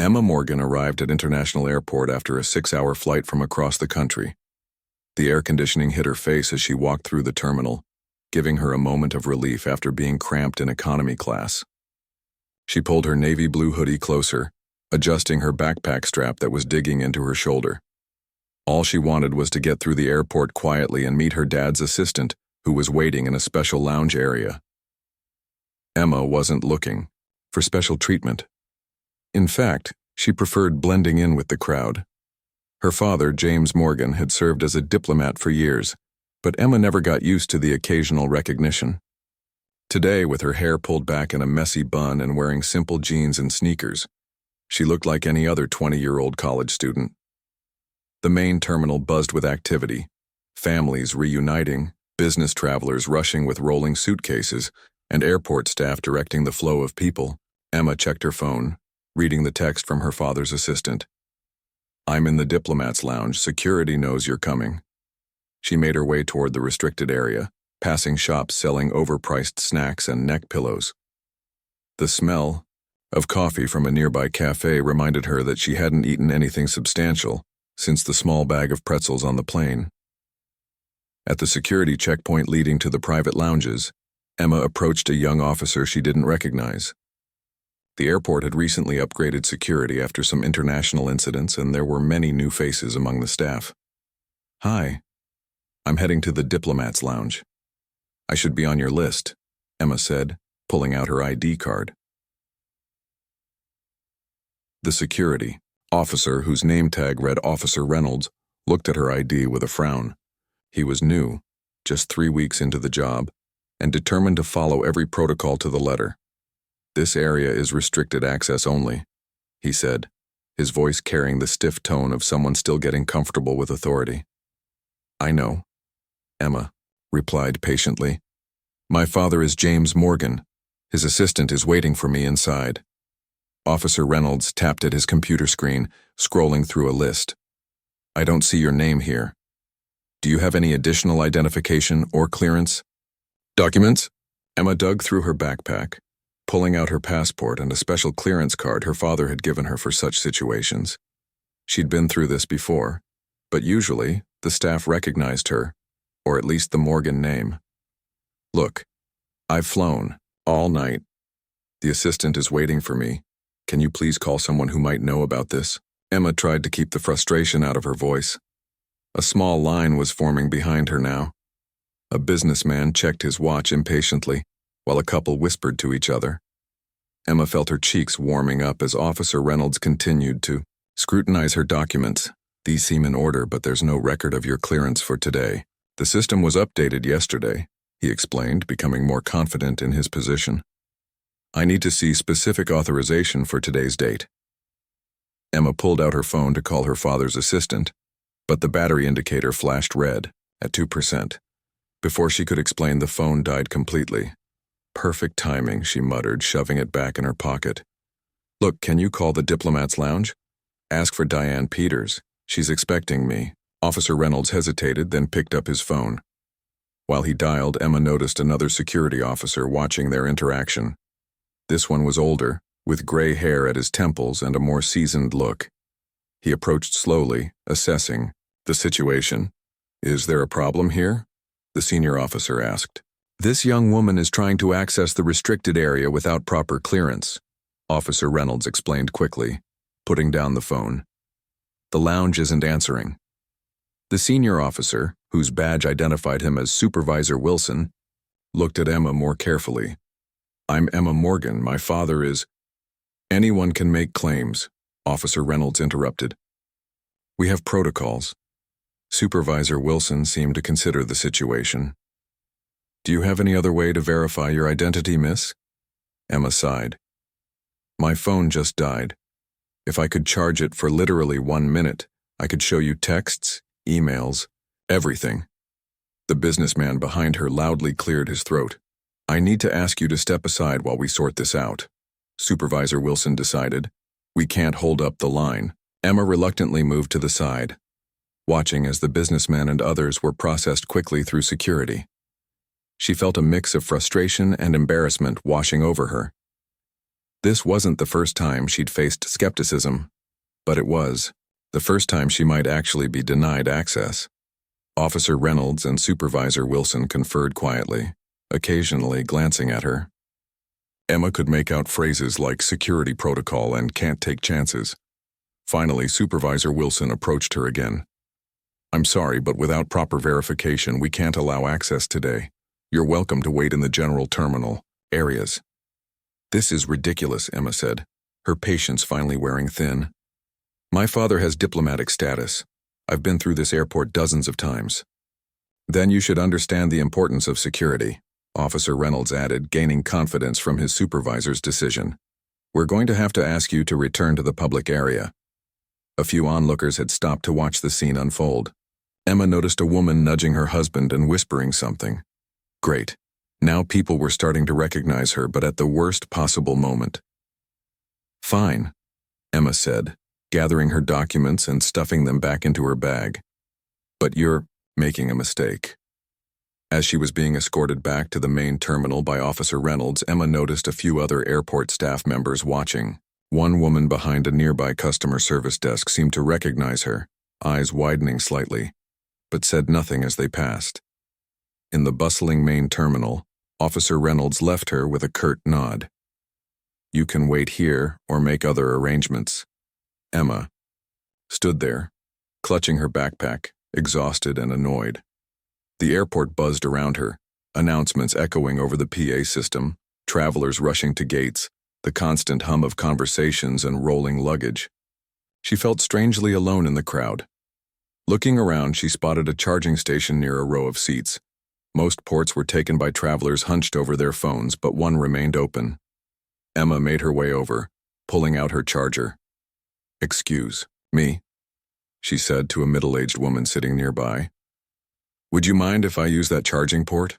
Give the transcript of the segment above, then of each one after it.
Emma Morgan arrived at International Airport after a 6-hour flight from across the country. The air conditioning hit her face as she walked through the terminal, giving her a moment of relief after being cramped in economy class. She pulled her navy blue hoodie closer, adjusting her backpack strap that was digging into her shoulder. All she wanted was to get through the airport quietly and meet her dad's assistant, who was waiting in a special lounge area. Emma wasn't looking for special treatment. In fact, she preferred blending in with the crowd. Her father, James Morgan, had served as a diplomat for years, but Emma never got used to the occasional recognition. Today, with her hair pulled back in a messy bun and wearing simple jeans and sneakers, she looked like any other 20-year-old college student. The main terminal buzzed with activity, families reuniting, business travelers rushing with rolling suitcases, and airport staff directing the flow of people. Emma checked her phone, reading the text from her father's assistant. "I'm in the diplomat's lounge. Security knows you're coming." She made her way toward the restricted area, passing shops selling overpriced snacks and neck pillows. The smell of coffee from a nearby cafe reminded her that she hadn't eaten anything substantial since the small bag of pretzels on the plane. At the security checkpoint leading to the private lounges, Emma approached a young officer she didn't recognize. The airport had recently upgraded security after some international incidents, and there were many new faces among the staff. "Hi. I'm heading to the diplomat's lounge. I should be on your list," Emma said, pulling out her ID card. The security officer, whose name tag read Officer Reynolds, looked at her ID with a frown. He was new, just 3 weeks into the job, and determined to follow every protocol to the letter. "This area is restricted access only," he said, his voice carrying the stiff tone of someone still getting comfortable with authority. "I know," Emma replied patiently. "My father is James Morgan. His assistant is waiting for me inside." Officer Reynolds tapped at his computer screen, scrolling through a list. "I don't see your name here. Do you have any additional identification or clearance?" "Documents?" Emma dug through her backpack, pulling out her passport and a special clearance card her father had given her for such situations. She'd been through this before, but usually the staff recognized her, or at least the Morgan name. "Look, I've flown all night. The assistant is waiting for me. Can you please call someone who might know about this?" Emma tried to keep the frustration out of her voice. A small line was forming behind her now. A businessman checked his watch impatiently, while a couple whispered to each other. Emma felt her cheeks warming up as Officer Reynolds continued to scrutinize her documents. "These seem in order, but there's no record of your clearance for today. The system was updated yesterday," he explained, becoming more confident in his position. "I need to see specific authorization for today's date." Emma pulled out her phone to call her father's assistant, but the battery indicator flashed red at 2%. Before she could explain, the phone died completely. "Perfect timing," she muttered, shoving it back in her pocket. "Look, can you call the diplomat's lounge? Ask for Diane Peters. She's expecting me." Officer Reynolds hesitated, then picked up his phone. While he dialed, Emma noticed another security officer watching their interaction. This one was older, with gray hair at his temples and a more seasoned look. He approached slowly, assessing the situation. "Is there a problem here?" the senior officer asked. "This young woman is trying to access the restricted area without proper clearance," Officer Reynolds explained quickly, putting down the phone. "The lounge isn't answering." The senior officer, whose badge identified him as Supervisor Wilson, looked at Emma more carefully. "I'm Emma Morgan. My father is—" "Anyone can make claims," Officer Reynolds interrupted. "We have protocols." Supervisor Wilson seemed to consider the situation. "Do you have any other way to verify your identity, miss?" Emma sighed. "My phone just died. If I could charge it for literally 1 minute, I could show you texts, emails, everything." The businessman behind her loudly cleared his throat. "I need to ask you to step aside while we sort this out," Supervisor Wilson decided. "We can't hold up the line." Emma reluctantly moved to the side, watching as the businessman and others were processed quickly through security. She felt a mix of frustration and embarrassment washing over her. This wasn't the first time she'd faced skepticism, but it was the first time she might actually be denied access. Officer Reynolds and Supervisor Wilson conferred quietly, occasionally glancing at her. Emma could make out phrases like security protocol and can't take chances. Finally, Supervisor Wilson approached her again. "I'm sorry, but without proper verification, we can't allow access today. You're welcome to wait in the general terminal areas." "This is ridiculous," Emma said, her patience finally wearing thin. "My father has diplomatic status. I've been through this airport dozens of times." "Then you should understand the importance of security," Officer Reynolds added, gaining confidence from his supervisor's decision. "We're going to have to ask you to return to the public area." A few onlookers had stopped to watch the scene unfold. Emma noticed a woman nudging her husband and whispering something. Great. Now people were starting to recognize her, but at the worst possible moment. "Fine," Emma said, gathering her documents and stuffing them back into her bag. "But you're making a mistake." As she was being escorted back to the main terminal by Officer Reynolds, Emma noticed a few other airport staff members watching. One woman behind a nearby customer service desk seemed to recognize her, eyes widening slightly, but said nothing as they passed. In the bustling main terminal, Officer Reynolds left her with a curt nod. "You can wait here or make other arrangements." Emma stood there, clutching her backpack, exhausted and annoyed. The airport buzzed around her, announcements echoing over the PA system, travelers rushing to gates, the constant hum of conversations and rolling luggage. She felt strangely alone in the crowd. Looking around, she spotted a charging station near a row of seats. Most ports were taken by travelers hunched over their phones, but one remained open. Emma made her way over, pulling out her charger. "Excuse me," she said to a middle-aged woman sitting nearby. "Would you mind if I use that charging port?"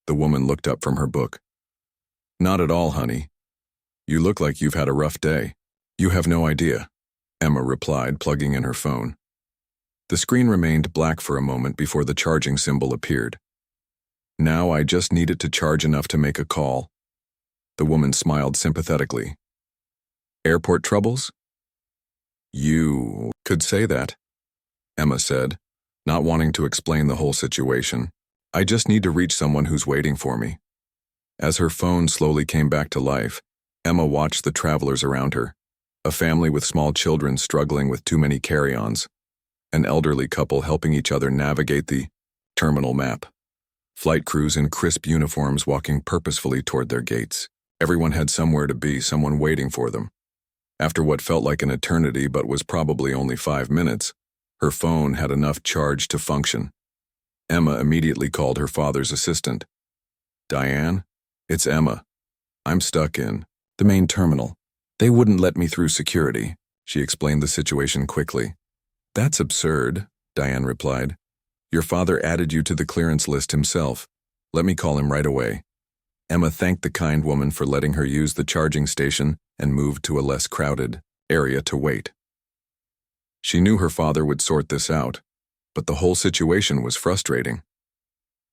The woman looked up from her book. "Not at all, honey. You look like you've had a rough day." "You have no idea," Emma replied, plugging in her phone. The screen remained black for a moment before the charging symbol appeared. "Now I just need it to charge enough to make a call." The woman smiled sympathetically. "Airport troubles?" "You could say that," Emma said, not wanting to explain the whole situation. "I just need to reach someone who's waiting for me." As her phone slowly came back to life, Emma watched the travelers around her, a family with small children struggling with too many carry-ons, an elderly couple helping each other navigate the terminal map, flight crews in crisp uniforms walking purposefully toward their gates. Everyone had somewhere to be, someone waiting for them. After what felt like an eternity but was probably only 5 minutes, her phone had enough charge to function. Emma immediately called her father's assistant. "Diane, it's Emma. I'm stuck in the main terminal. They wouldn't let me through security." She explained the situation quickly. "That's absurd," Diane replied. "Your father added you to the clearance list himself. Let me call him right away." Emma thanked the kind woman for letting her use the charging station and moved to a less crowded area to wait. She knew her father would sort this out, but the whole situation was frustrating.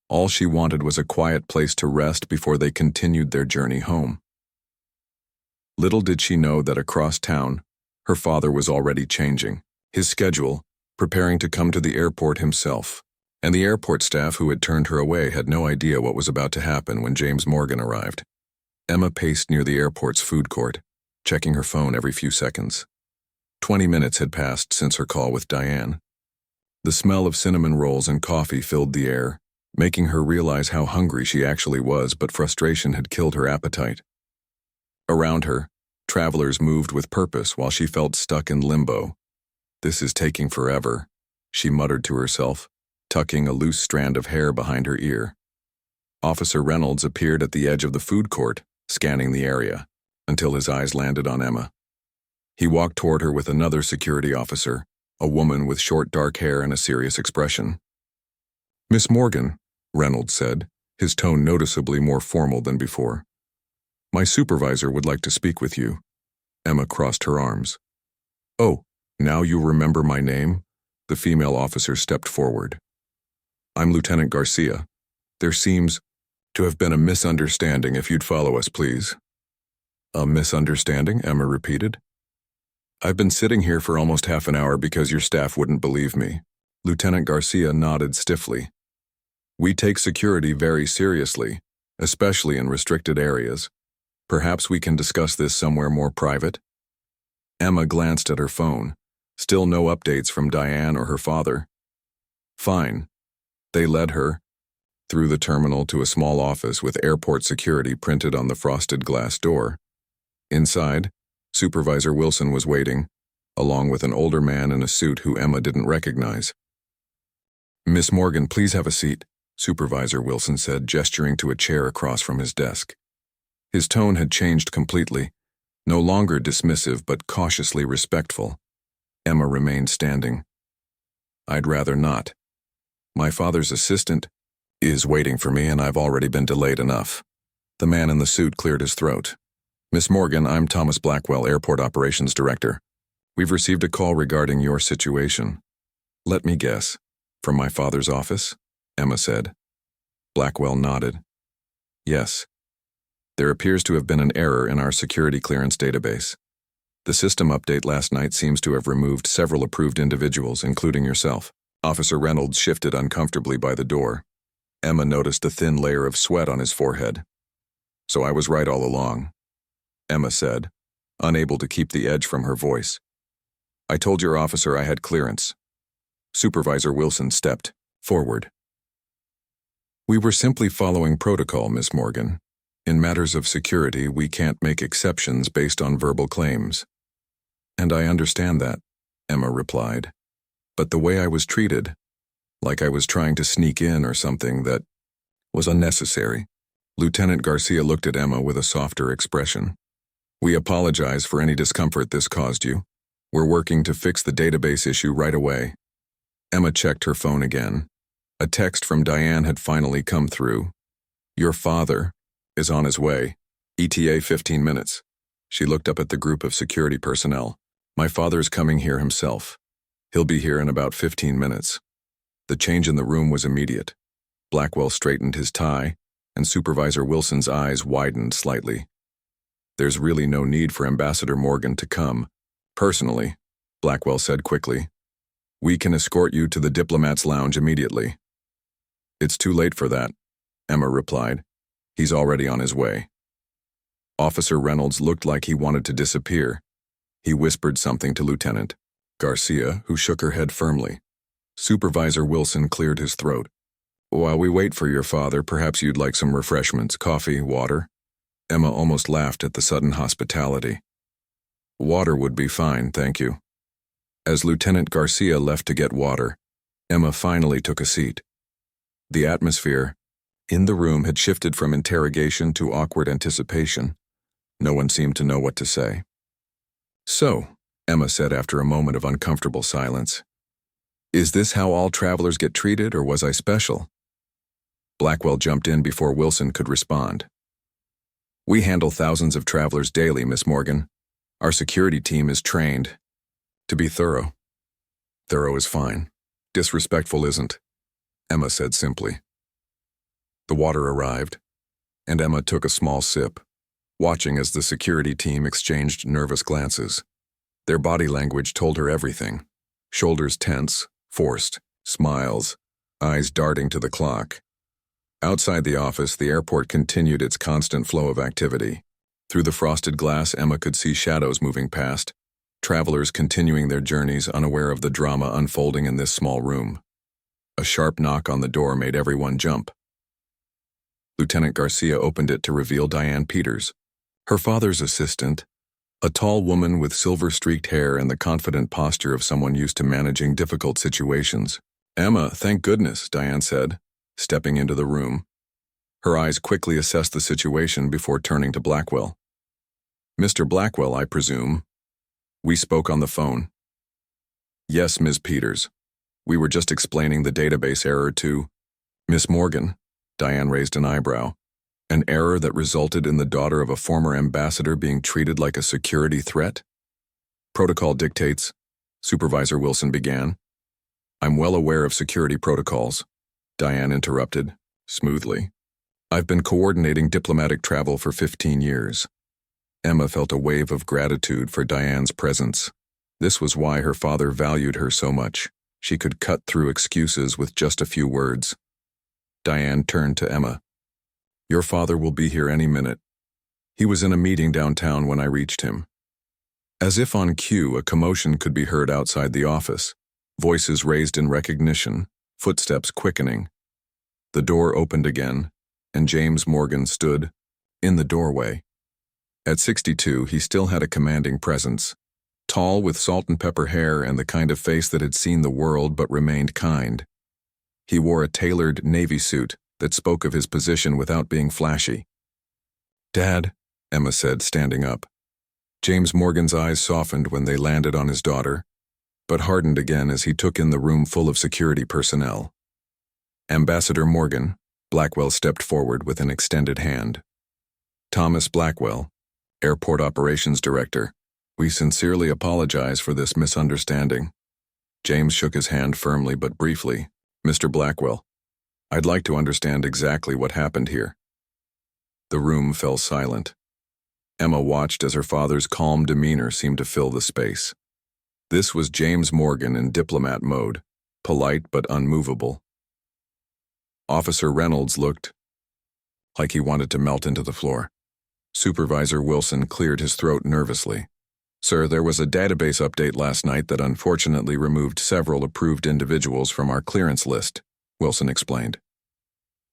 All she wanted was a quiet place to rest before they continued their journey home. Little did she know that across town, her father was already changing his schedule, preparing to come to the airport himself. And the airport staff who had turned her away had no idea what was about to happen when James Morgan arrived. Emma paced near the airport's food court, checking her phone every few seconds. 20 minutes had passed since her call with Diane. The smell of cinnamon rolls and coffee filled the air, making her realize how hungry she actually was, but frustration had killed her appetite. Around her, travelers moved with purpose while she felt stuck in limbo. "This is taking forever," she muttered to herself, tucking a loose strand of hair behind her ear. Officer Reynolds appeared at the edge of the food court, scanning the area, until his eyes landed on Emma. He walked toward her with another security officer, a woman with short dark hair and a serious expression. "Miss Morgan," Reynolds said, his tone noticeably more formal than before. "My supervisor would like to speak with you." Emma crossed her arms. "Oh, now you remember my name?" The female officer stepped forward. "I'm Lieutenant Garcia. There seems to have been a misunderstanding. If you'd follow us, please." A misunderstanding, Emma repeated. I've been sitting here for almost half an hour because your staff wouldn't believe me. Lieutenant Garcia nodded stiffly. We take security very seriously, especially in restricted areas. Perhaps we can discuss this somewhere more private? Emma glanced at her phone. Still no updates from Diane or her father. Fine. They led her through the terminal to a small office with airport security printed on the frosted glass door. Inside, Supervisor Wilson was waiting, along with an older man in a suit who Emma didn't recognize. Miss Morgan, please have a seat, Supervisor Wilson said, gesturing to a chair across from his desk. His tone had changed completely, no longer dismissive but cautiously respectful. Emma remained standing. I'd rather not. My father's assistant is waiting for me and I've already been delayed enough. The man in the suit cleared his throat. Miss Morgan, I'm Thomas Blackwell, Airport Operations Director. We've received a call regarding your situation. Let me guess. From my father's office? Emma said. Blackwell nodded. Yes. There appears to have been an error in our security clearance database. The system update last night seems to have removed several approved individuals, including yourself. Officer Reynolds shifted uncomfortably by the door. Emma noticed a thin layer of sweat on his forehead. So I was right all along, Emma said, unable to keep the edge from her voice. I told your officer I had clearance. Supervisor Wilson stepped forward. We were simply following protocol, Miss Morgan. In matters of security, we can't make exceptions based on verbal claims. And I understand that, Emma replied. But the way I was treated, like I was trying to sneak in or something, that was unnecessary. Lieutenant Garcia looked at Emma with a softer expression. We apologize for any discomfort this caused you. We're working to fix the database issue right away. Emma checked her phone again. A text from Diane had finally come through. Your father is on his way. ETA 15 minutes. She looked up at the group of security personnel. My father's coming here himself. He'll be here in about 15 minutes. The change in the room was immediate. Blackwell straightened his tie, and Supervisor Wilson's eyes widened slightly. There's really no need for Ambassador Morgan to come. Personally, Blackwell said quickly. We can escort you to the diplomat's lounge immediately. It's too late for that, Emma replied. He's already on his way. Officer Reynolds looked like he wanted to disappear. He whispered something to Lieutenant Garcia, who shook her head firmly. Supervisor Wilson cleared his throat. While we wait for your father, perhaps you'd like some refreshments, coffee, water? Emma almost laughed at the sudden hospitality. Water would be fine, thank you. As Lieutenant Garcia left to get water, Emma finally took a seat. The atmosphere in the room had shifted from interrogation to awkward anticipation. No one seemed to know what to say. So, Emma said after a moment of uncomfortable silence, is this how all travelers get treated, or was I special? Blackwell jumped in before Wilson could respond. We handle thousands of travelers daily, Miss Morgan. Our security team is trained to be thorough. Thorough is fine. Disrespectful isn't, Emma said simply. The water arrived, and Emma took a small sip, watching as the security team exchanged nervous glances. Their body language told her everything. Shoulders tense, forced, smiles, eyes darting to the clock. Outside the office, the airport continued its constant flow of activity. Through the frosted glass, Emma could see shadows moving past, travelers continuing their journeys unaware of the drama unfolding in this small room. A sharp knock on the door made everyone jump. Lieutenant Garcia opened it to reveal Diane Peters, her father's assistant, a tall woman with silver-streaked hair and the confident posture of someone used to managing difficult situations. Emma, thank goodness, Diane said, stepping into the room. Her eyes quickly assessed the situation before turning to Blackwell. Mr. Blackwell, I presume. We spoke on the phone. Yes, Ms. Peters. We were just explaining the database error to Miss Morgan. Diane raised an eyebrow. An error that resulted in the daughter of a former ambassador being treated like a security threat? Protocol dictates, Supervisor Wilson began. I'm well aware of security protocols, Diane interrupted, smoothly. I've been coordinating diplomatic travel for 15 years. Emma felt a wave of gratitude for Diane's presence. This was why her father valued her so much. She could cut through excuses with just a few words. Diane turned to Emma. "Your father will be here any minute. He was in a meeting downtown when I reached him." As if on cue, a commotion could be heard outside the office. Voices raised in recognition, footsteps quickening. The door opened again, and James Morgan stood in the doorway. At 62, he still had a commanding presence. Tall, with salt and pepper hair and the kind of face that had seen the world but remained kind. He wore a tailored navy suit that spoke of his position without being flashy. "Dad," Emma said, standing up. James Morgan's eyes softened when they landed on his daughter, but hardened again as he took in the room full of security personnel. "Ambassador Morgan," Blackwell stepped forward with an extended hand. "Thomas Blackwell, Airport Operations Director. We sincerely apologize for this misunderstanding." James shook his hand firmly but briefly. "Mr. Blackwell, I'd like to understand exactly what happened here." The room fell silent. Emma watched as her father's calm demeanor seemed to fill the space. This was James Morgan in diplomat mode, polite but unmovable. Officer Reynolds looked like he wanted to melt into the floor. Supervisor Wilson cleared his throat nervously. "Sir, there was a database update last night that unfortunately removed several approved individuals from our clearance list," Wilson explained.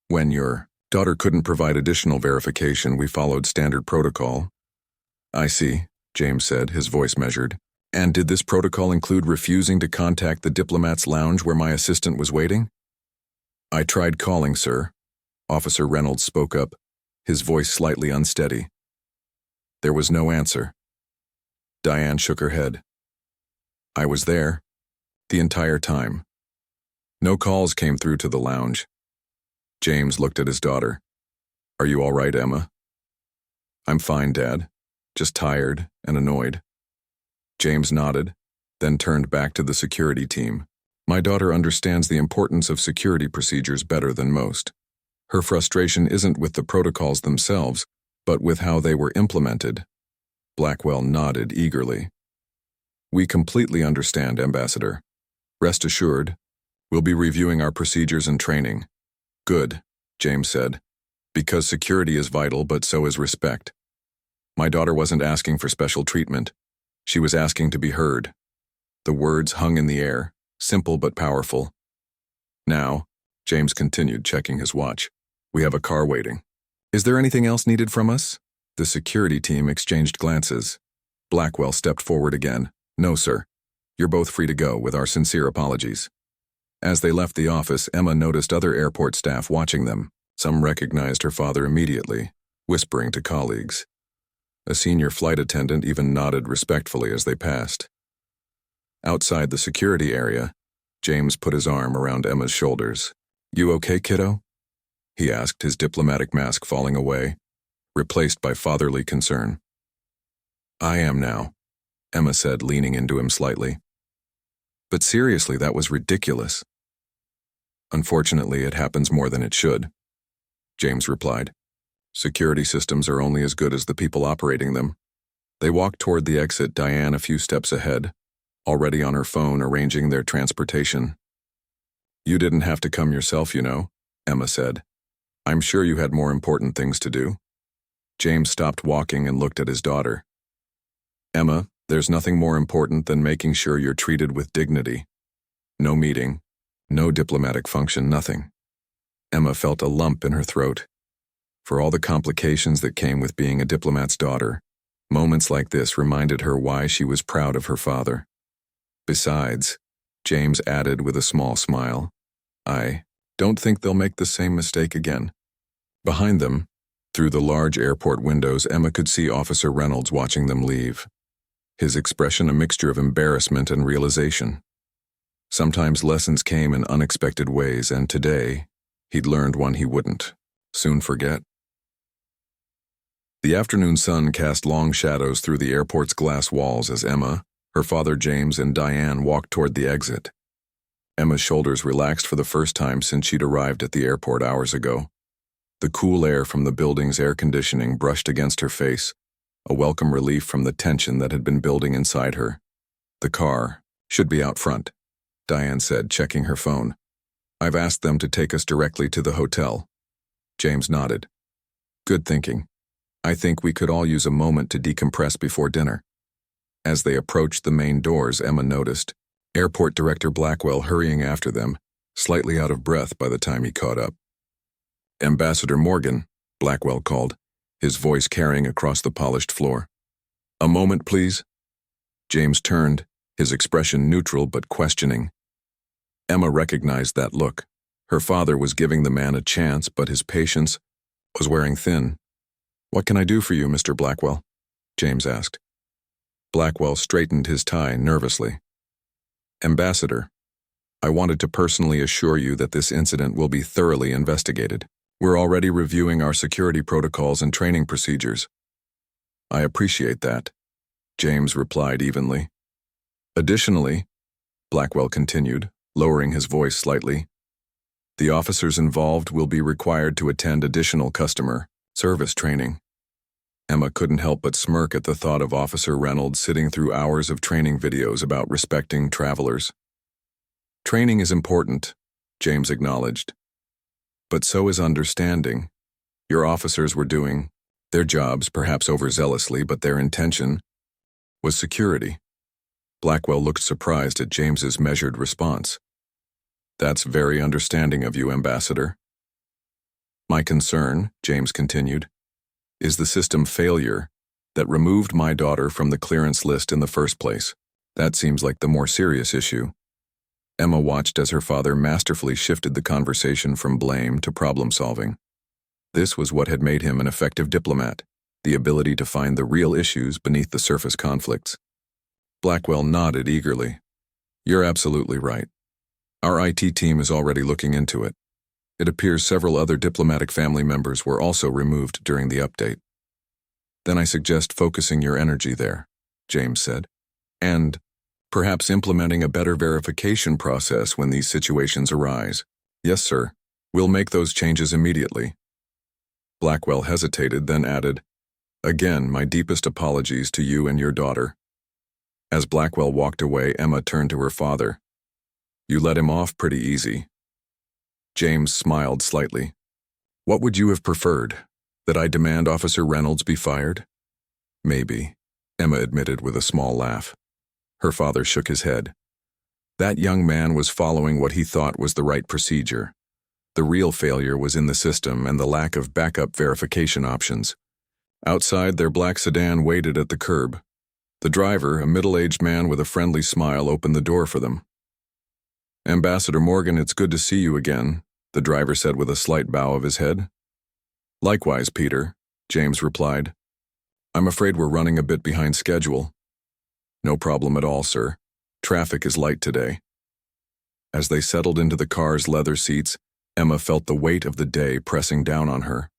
"When your daughter couldn't provide additional verification, we followed standard protocol." "I see," James said, his voice measured. "And did this protocol include refusing to contact the diplomat's lounge where my assistant was waiting?" "I tried calling, sir," Officer Reynolds spoke up, his voice slightly unsteady. There was no answer. Diane shook her head. "I was there, the entire time. No calls came through to the lounge." James looked at his daughter. "Are you all right, Emma?" "I'm fine, Dad. Just tired and annoyed." James nodded, then turned back to the security team. "My daughter understands the importance of security procedures better than most. Her frustration isn't with the protocols themselves, but with how they were implemented." Blackwell nodded eagerly. "We completely understand, Ambassador. Rest assured, we'll be reviewing our procedures and training." "Good," James said, "because security is vital, but so is respect. My daughter wasn't asking for special treatment. She was asking to be heard." The words hung in the air, simple but powerful. "Now," James continued, checking his watch, "we have a car waiting. Is there anything else needed from us?" The security team exchanged glances. Blackwell stepped forward again. "No, sir. You're both free to go, with our sincere apologies." As they left the office, Emma noticed other airport staff watching them. Some recognized her father immediately, whispering to colleagues. A senior flight attendant even nodded respectfully as they passed. Outside the security area, James put his arm around Emma's shoulders. "You okay, kiddo?" he asked, his diplomatic mask falling away, replaced by fatherly concern. "I am now," Emma said, leaning into him slightly. "But seriously, that was ridiculous." "Unfortunately, it happens more than it should," James replied. "Security systems are only as good as the people operating them." They walked toward the exit, Diane a few steps ahead, already on her phone arranging their transportation. "You didn't have to come yourself, you know," Emma said. "I'm sure you had more important things to do." James stopped walking and looked at his daughter. "Emma, there's nothing more important than making sure you're treated with dignity. No meeting, no diplomatic function, nothing." Emma felt a lump in her throat. For all the complications that came with being a diplomat's daughter, moments like this reminded her why she was proud of her father. "Besides," James added with a small smile, "I don't think they'll make the same mistake again." Behind them, through the large airport windows, Emma could see Officer Reynolds watching them leave. His expression a mixture of embarrassment and realization. Sometimes lessons came in unexpected ways, and today, he'd learned one he wouldn't soon forget. The afternoon sun cast long shadows through the airport's glass walls as Emma, her father James, and Diane walked toward the exit. Emma's shoulders relaxed for the first time since she'd arrived at the airport hours ago. The cool air from the building's air conditioning brushed against her face, a welcome relief from the tension that had been building inside her. "The car should be out front," Diane said, checking her phone. "I've asked them to take us directly to the hotel." James nodded. "Good thinking. I think we could all use a moment to decompress before dinner." As they approached the main doors, Emma noticed Airport Director Blackwell hurrying after them, slightly out of breath by the time he caught up. "Ambassador Morgan," Blackwell called, his voice carrying across the polished floor. "A moment, please." James turned, his expression neutral but questioning. Emma recognized that look. Her father was giving the man a chance, but his patience was wearing thin. "What can I do for you, Mr. Blackwell?" James asked. Blackwell straightened his tie nervously. "Ambassador, I wanted to personally assure you that this incident will be thoroughly investigated. We're already reviewing our security protocols and training procedures." "I appreciate that," James replied evenly. "Additionally," Blackwell continued, lowering his voice slightly, "the officers involved will be required to attend additional customer service training." Emma couldn't help but smirk at the thought of Officer Reynolds sitting through hours of training videos about respecting travelers. "Training is important," James acknowledged. "But so is understanding. Your officers were doing their jobs, perhaps overzealously, but their intention was security." Blackwell looked surprised at James's measured response. "That's very understanding of you, Ambassador." "My concern," James continued, "is the system failure that removed my daughter from the clearance list in the first place. That seems like the more serious issue." Emma watched as her father masterfully shifted the conversation from blame to problem-solving. This was what had made him an effective diplomat, the ability to find the real issues beneath the surface conflicts. Blackwell nodded eagerly. "You're absolutely right. Our IT team is already looking into it. It appears several other diplomatic family members were also removed during the update." "Then I suggest focusing your energy there," James said, "and perhaps implementing a better verification process when these situations arise." "Yes, sir. We'll make those changes immediately." Blackwell hesitated, then added, "Again, my deepest apologies to you and your daughter." As Blackwell walked away, Emma turned to her father. "You let him off pretty easy." James smiled slightly. "What would you have preferred? That I demand Officer Reynolds be fired?" "Maybe," Emma admitted with a small laugh. Her father shook his head. That young man was following what he thought was the right procedure. The real failure was in the system and the lack of backup verification options. Outside, their black sedan waited at the curb. The driver, a middle-aged man with a friendly smile, opened the door for them. "Ambassador Morgan, it's good to see you again," the driver said with a slight bow of his head. "Likewise, Peter," James replied. "I'm afraid we're running a bit behind schedule." "No problem at all, sir. Traffic is light today." As they settled into the car's leather seats, Emma felt the weight of the day pressing down on her.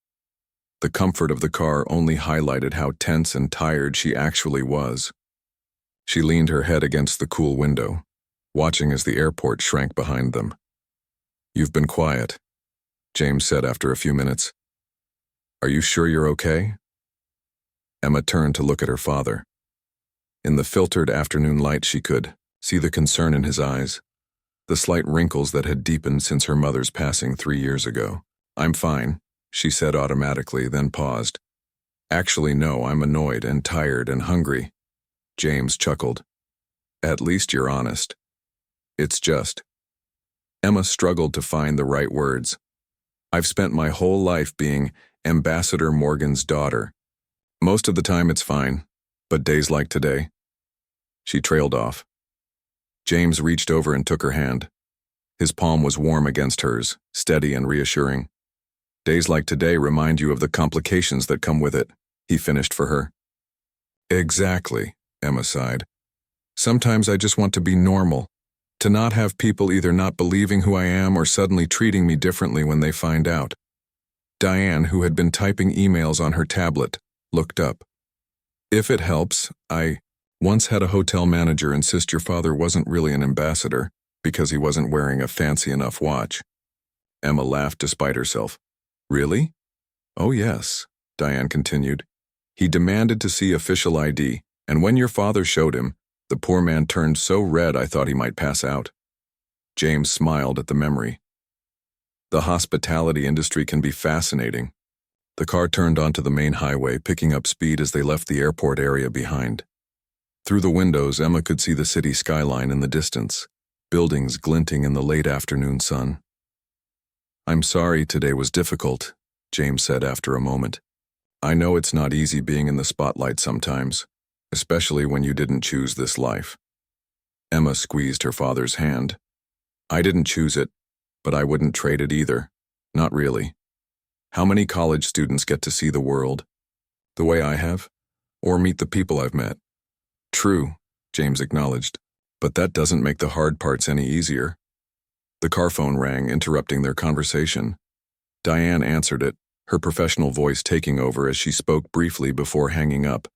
The comfort of the car only highlighted how tense and tired she actually was. She leaned her head against the cool window, watching as the airport shrank behind them. "You've been quiet," James said after a few minutes. "Are you sure you're okay?" Emma turned to look at her father. In the filtered afternoon light, she could see the concern in his eyes, the slight wrinkles that had deepened since her mother's passing 3 years ago. "I'm fine," she said automatically, then paused. "Actually, no, I'm annoyed and tired and hungry." James chuckled. "At least you're honest." "It's just..." Emma struggled to find the right words. "I've spent my whole life being Ambassador Morgan's daughter. Most of the time it's fine, but days like today..." She trailed off. James reached over and took her hand. His palm was warm against hers, steady and reassuring. "Days like today remind you of the complications that come with it," he finished for her. "Exactly," Emma sighed. "Sometimes I just want to be normal, to not have people either not believing who I am or suddenly treating me differently when they find out." Diane, who had been typing emails on her tablet, looked up. "If it helps, I once had a hotel manager insist your father wasn't really an ambassador because he wasn't wearing a fancy enough watch." Emma laughed despite herself. "Really?" "Oh yes," Diane continued. He demanded to see official ID, and when your father showed him, the poor man turned so red I thought he might pass out. James smiled at the memory. The hospitality industry can be fascinating. The car turned onto the main highway, picking up speed as they left the airport area behind. Through the windows, Emma could see the city skyline in the distance, buildings glinting in the late afternoon sun. "I'm sorry today was difficult," James said after a moment. "I know it's not easy being in the spotlight sometimes, especially when you didn't choose this life." Emma squeezed her father's hand. "I didn't choose it, but I wouldn't trade it either. Not really. How many college students get to see the world the way I have, or meet the people I've met?" "True," James acknowledged, "but that doesn't make the hard parts any easier." The car phone rang, interrupting their conversation. Diane answered it, her professional voice taking over as she spoke briefly before hanging up.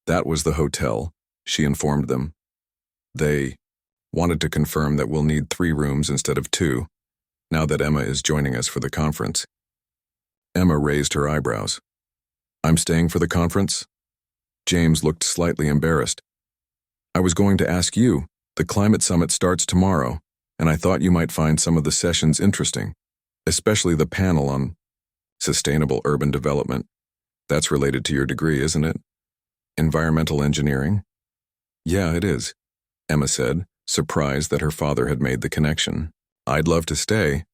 "That was the hotel," she informed them. "They wanted to confirm that we'll need 3 rooms instead of 2, now that Emma is joining us for the conference." Emma raised her eyebrows. "I'm staying for the conference?" James looked slightly embarrassed. "I was going to ask you. The climate summit starts tomorrow, and I thought you might find some of the sessions interesting, especially the panel on sustainable urban development. That's related to your degree, isn't it? Environmental engineering?" "Yeah, it is," Emma said, surprised that her father had made the connection. "I'd love to stay."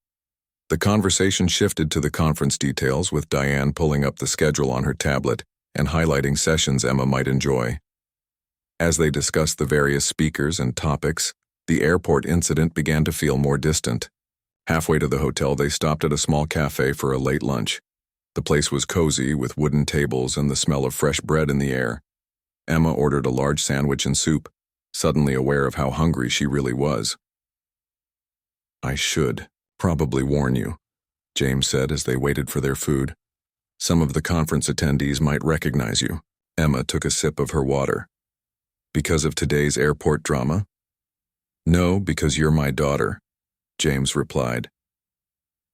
The conversation shifted to the conference details, with Diane pulling up the schedule on her tablet and highlighting sessions Emma might enjoy. As they discussed the various speakers and topics, the airport incident began to feel more distant. Halfway to the hotel, they stopped at a small cafe for a late lunch. The place was cozy, with wooden tables and the smell of fresh bread in the air. Emma ordered a large sandwich and soup, suddenly aware of how hungry she really was. "I should probably warn you," James said as they waited for their food. "Some of the conference attendees might recognize you." Emma took a sip of her water. "Because of today's airport drama?" "No, because you're my daughter," James replied.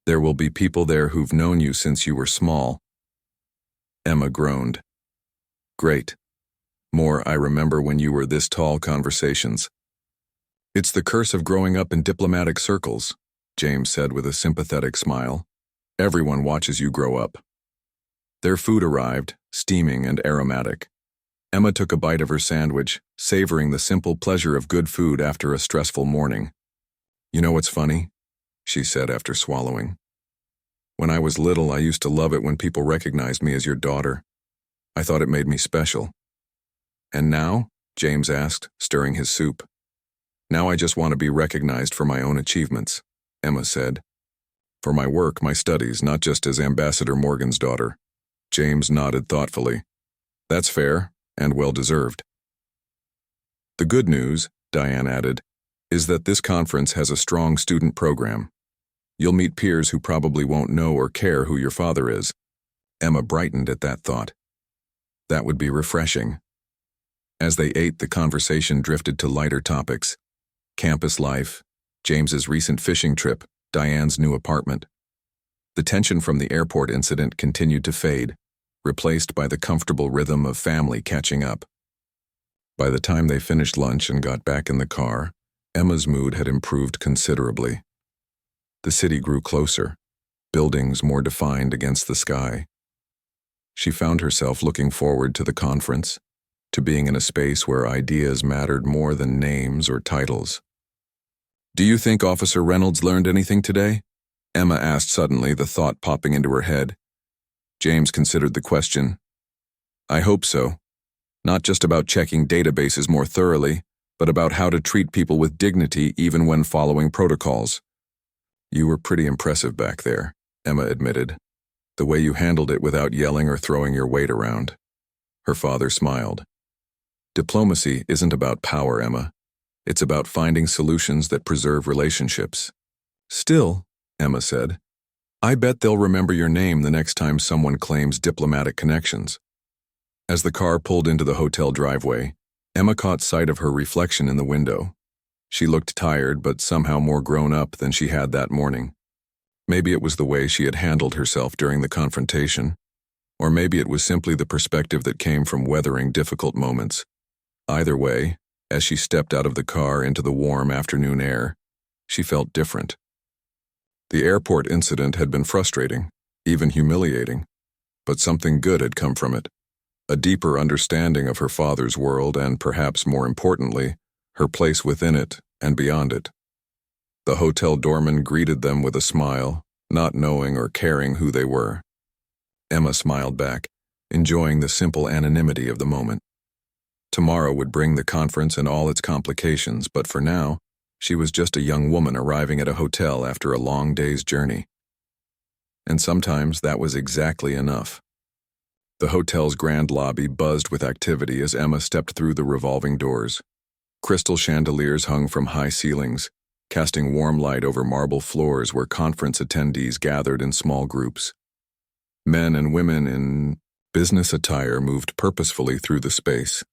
"There will be people there who've known you since you were small." Emma groaned. "Great. More I remember when you were this tall conversations." "It's the curse of growing up in diplomatic circles," James said with a sympathetic smile. "Everyone watches you grow up." Their food arrived, steaming and aromatic. Emma took a bite of her sandwich, savoring the simple pleasure of good food after a stressful morning. "You know what's funny?" she said after swallowing. "When I was little, I used to love it when people recognized me as your daughter. I thought it made me special." "And now?" James asked, stirring his soup. "Now I just want to be recognized for my own achievements," Emma said. "For my work, my studies, not just as Ambassador Morgan's daughter." James nodded thoughtfully. "That's fair, and well-deserved." "The good news," Diane added, "is that this conference has a strong student program. You'll meet peers who probably won't know or care who your father is." Emma brightened at that thought. That would be refreshing. As they ate, the conversation drifted to lighter topics. Campus life, James's recent fishing trip, Diane's new apartment. The tension from the airport incident continued to fade, replaced by the comfortable rhythm of family catching up. By the time they finished lunch and got back in the car, Emma's mood had improved considerably. The city grew closer, buildings more defined against the sky. She found herself looking forward to the conference, to being in a space where ideas mattered more than names or titles. "Do you think Officer Reynolds learned anything today?" Emma asked suddenly, the thought popping into her head. James considered the question. "I hope so. Not just about checking databases more thoroughly, but about how to treat people with dignity even when following protocols." "You were pretty impressive back there," Emma admitted. "The way you handled it without yelling or throwing your weight around." Her father smiled. "Diplomacy isn't about power, Emma. It's about finding solutions that preserve relationships." "Still," Emma said, "I bet they'll remember your name the next time someone claims diplomatic connections." As the car pulled into the hotel driveway, Emma caught sight of her reflection in the window. She looked tired, but somehow more grown up than she had that morning. Maybe it was the way she had handled herself during the confrontation, Or maybe it was simply the perspective that came from weathering difficult moments. Either way, as she stepped out of the car into the warm afternoon air, she felt different. The airport incident had been frustrating, even humiliating, but something good had come from it. A deeper understanding of her father's world and, perhaps more importantly, her place within it and beyond it. The hotel doorman greeted them with a smile, not knowing or caring who they were. Emma smiled back, enjoying the simple anonymity of the moment. Tomorrow would bring the conference and all its complications, but for now, she was just a young woman arriving at a hotel after a long day's journey. And sometimes that was exactly enough. The hotel's grand lobby buzzed with activity as Emma stepped through the revolving doors. Crystal chandeliers hung from high ceilings, casting warm light over marble floors where conference attendees gathered in small groups. Men and women in business attire moved purposefully through the space,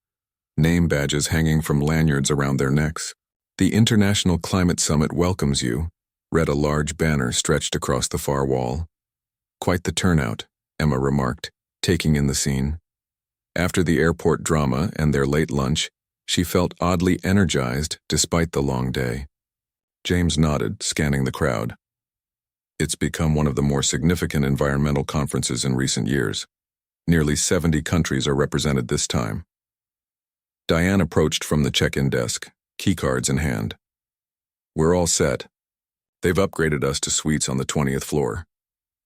name badges hanging from lanyards around their necks. "The International Climate Summit welcomes you," read a large banner stretched across the far wall. "Quite the turnout," Emma remarked, taking in the scene. After the airport drama and their late lunch, she felt oddly energized despite the long day. James nodded, scanning the crowd. It's become one of the more significant environmental conferences in recent years. Nearly 70 countries are represented this time. Diane approached from the check-in desk, keycards in hand. "We're all set. They've upgraded us to suites on the 20th floor."